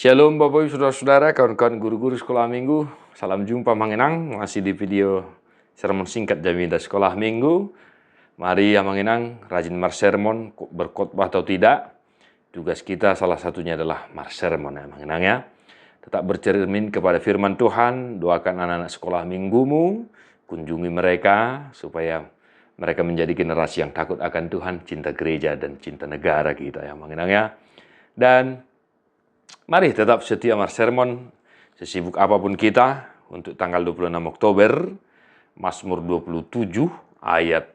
Shalom Bapak Ibu Saudara-saudara, kawan-kawan guru-guru sekolah minggu. Salam jumpa Manginang, masih di video sermon singkat Jamidah Sekolah Minggu. Mari ya Manginang, rajin marsermon, berkhotbah atau tidak. Tugas kita salah satunya adalah marsermon ya Manginang ya. Tetap bercermin kepada firman Tuhan, doakan anak-anak sekolah minggumu, kunjungi mereka supaya mereka menjadi generasi yang takut akan Tuhan, cinta gereja dan cinta negara kita ya Manginang ya. Dan mari tetap setia marsermon, sesibuk apapun kita, untuk tanggal 26 Oktober, Mazmur 27 ayat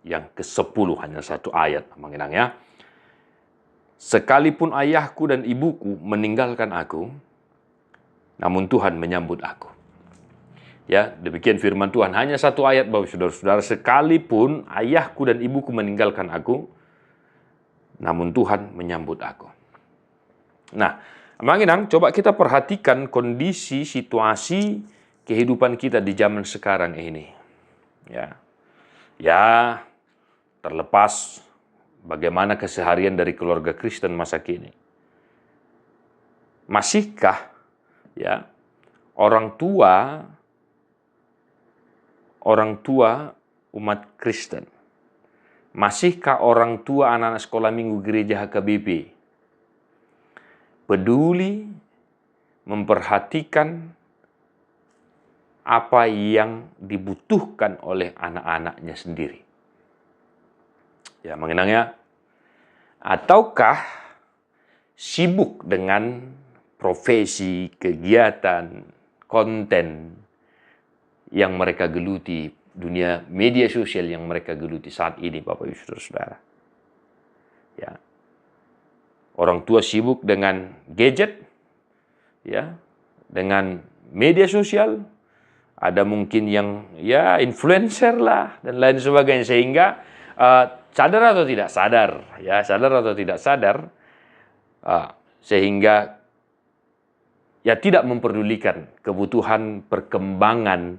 yang ke-10, hanya satu ayat Manginang ya. Sekalipun ayahku dan ibuku meninggalkan aku, namun Tuhan menyambut aku. Ya, demikian firman Tuhan, hanya satu ayat Bapak Saudara-saudara, sekalipun ayahku dan ibuku meninggalkan aku, namun Tuhan menyambut aku. Nah, Manginang, coba kita perhatikan kondisi, situasi kehidupan kita di zaman sekarang ini. Ya, terlepas bagaimana keseharian dari keluarga Kristen masa kini. Masihkah ya orang tua umat Kristen, masihkah orang tua anak-anak sekolah minggu gereja HKBP peduli memperhatikan apa yang dibutuhkan oleh anak-anaknya sendiri? Ya, Manginang ya. Ataukah sibuk dengan profesi, kegiatan, konten yang mereka geluti, dunia media sosial yang mereka geluti saat ini Bapak Ibu Saudara-saudara. Ya. Orang tua sibuk dengan gadget, ya, dengan media sosial, ada mungkin yang ya influencer lah dan lain sebagainya, sehingga sadar atau tidak sadar, sehingga ya tidak memperdulikan kebutuhan perkembangan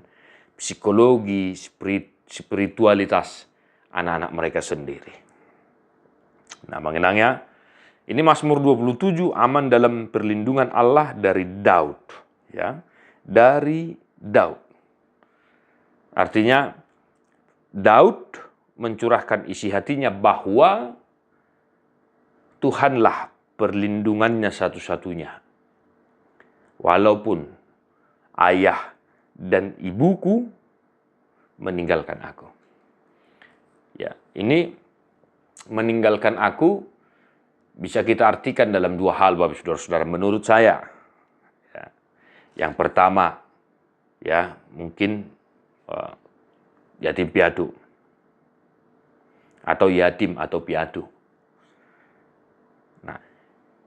psikologi, spiritualitas anak-anak mereka sendiri. Nah, Manginang ya, ini Mazmur 27, aman dalam perlindungan Allah dari Daud, ya. Dari Daud. Artinya Daud mencurahkan isi hatinya bahwa Tuhanlah perlindungannya satu-satunya. Walaupun ayah dan ibuku meninggalkan aku. Ya, ini meninggalkan aku bisa kita artikan dalam dua hal Bapak Saudara-saudara menurut saya. Ya. Yang pertama, ya mungkin yatim piatu atau yatim atau piatu. Nah,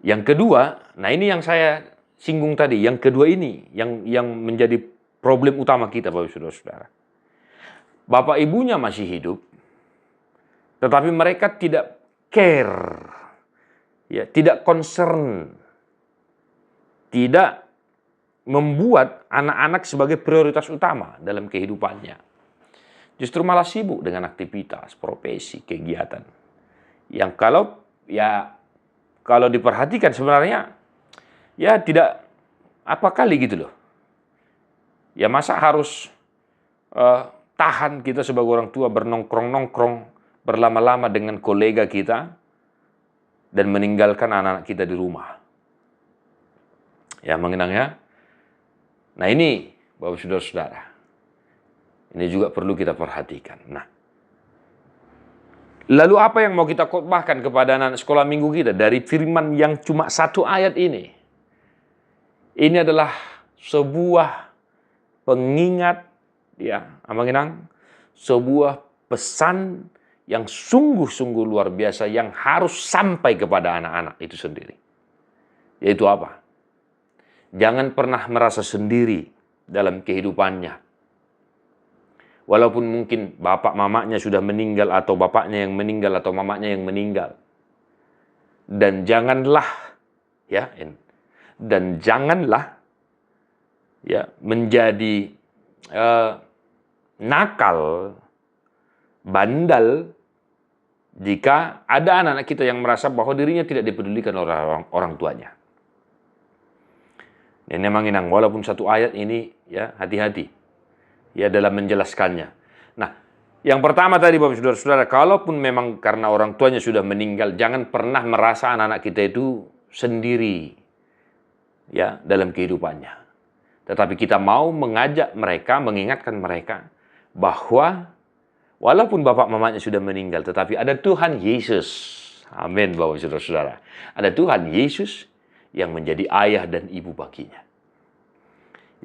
yang kedua, nah ini yang saya singgung tadi, yang kedua ini yang menjadi problem utama kita Bapak Saudara-saudara. Bapak ibunya masih hidup, tetapi mereka tidak care. Ya, tidak concern, tidak membuat anak-anak sebagai prioritas utama dalam kehidupannya. Justru malah sibuk dengan aktivitas, profesi, kegiatan. Yang kalau diperhatikan sebenarnya ya tidak apa kali gitu loh. Ya masa harus tahan kita sebagai orang tua bernongkrong-nongkrong berlama-lama dengan kolega kita dan meninggalkan anak-anak kita di rumah. Ya, Manginang ya. Nah ini, Bapak Saudara-saudara, ini juga perlu kita perhatikan. Nah, lalu apa yang mau kita khotbahkan kepada anak sekolah minggu kita dari firman yang cuma satu ayat ini? Ini adalah sebuah pengingat, ya, Manginang, sebuah pesan yang sungguh-sungguh luar biasa yang harus sampai kepada anak-anak itu sendiri. Yaitu apa? Jangan pernah merasa sendiri dalam kehidupannya. Walaupun mungkin bapak mamanya sudah meninggal, atau bapaknya yang meninggal, atau mamanya yang meninggal. Dan janganlah menjadi nakal, bandal, jika ada anak-anak kita yang merasa bahwa dirinya tidak dipedulikan oleh orang tuanya. Dan manginang walaupun satu ayat ini ya hati-hati ya dalam menjelaskannya. Nah, yang pertama tadi Bapak Saudara-saudara, kalaupun memang karena orang tuanya sudah meninggal, jangan pernah merasa anak-anak kita itu sendiri ya dalam kehidupannya. Tetapi kita mau mengajak mereka, mengingatkan mereka bahwa walaupun bapak mamanya sudah meninggal, tetapi ada Tuhan Yesus. Amin, Bapak Saudara-saudara. Ada Tuhan Yesus yang menjadi ayah dan ibu baginya.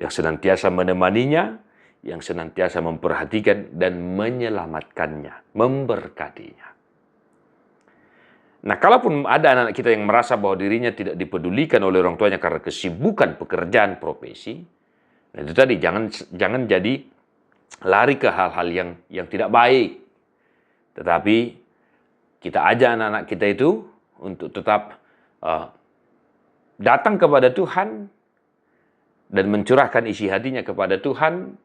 Yang senantiasa menemaninya, yang senantiasa memperhatikan dan menyelamatkannya, memberkatinya. Nah, kalaupun ada anak kita yang merasa bahwa dirinya tidak dipedulikan oleh orang tuanya karena kesibukan pekerjaan profesi, nah itu tadi jangan jadi lari ke hal-hal yang tidak baik. Tetapi kita ajak anak-anak kita itu untuk tetap datang kepada Tuhan dan mencurahkan isi hatinya kepada Tuhan,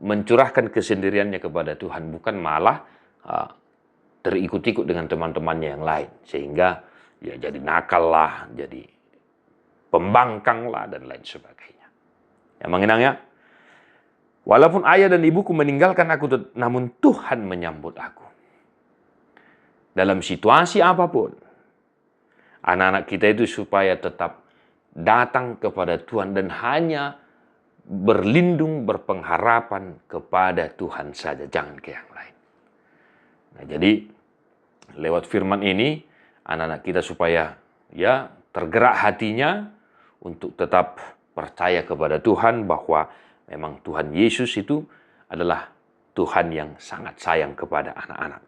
mencurahkan kesendiriannya kepada Tuhan, bukan malah terikut-ikut dengan teman-temannya yang lain, sehingga ya jadi nakal lah, jadi pembangkang lah, dan lain sebagainya. Ya mengenangnya, walaupun ayah dan ibuku meninggalkan aku, namun Tuhan menyambut aku. Dalam situasi apapun, anak-anak kita itu supaya tetap datang kepada Tuhan dan hanya berlindung, berpengharapan kepada Tuhan saja, jangan ke yang lain. Nah, jadi lewat firman ini, anak-anak kita supaya ya tergerak hatinya untuk tetap percaya kepada Tuhan bahwa memang Tuhan Yesus itu adalah Tuhan yang sangat sayang kepada anak-anak.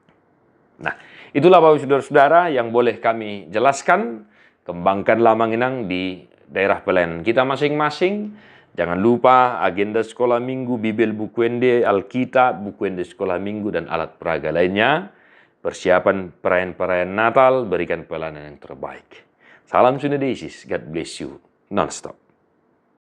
Nah, itulah Bapak Saudara-saudara yang boleh kami jelaskan. Kembangkanlah Manginang di daerah pelayanan kita masing-masing. Jangan lupa agenda sekolah minggu, Bibel Bukuende, Alkitab, Bukuende sekolah minggu, dan alat peraga lainnya. Persiapan perayaan-perayaan Natal, berikan pelayanan yang terbaik. Salam Sunedesis, God bless you, non-stop.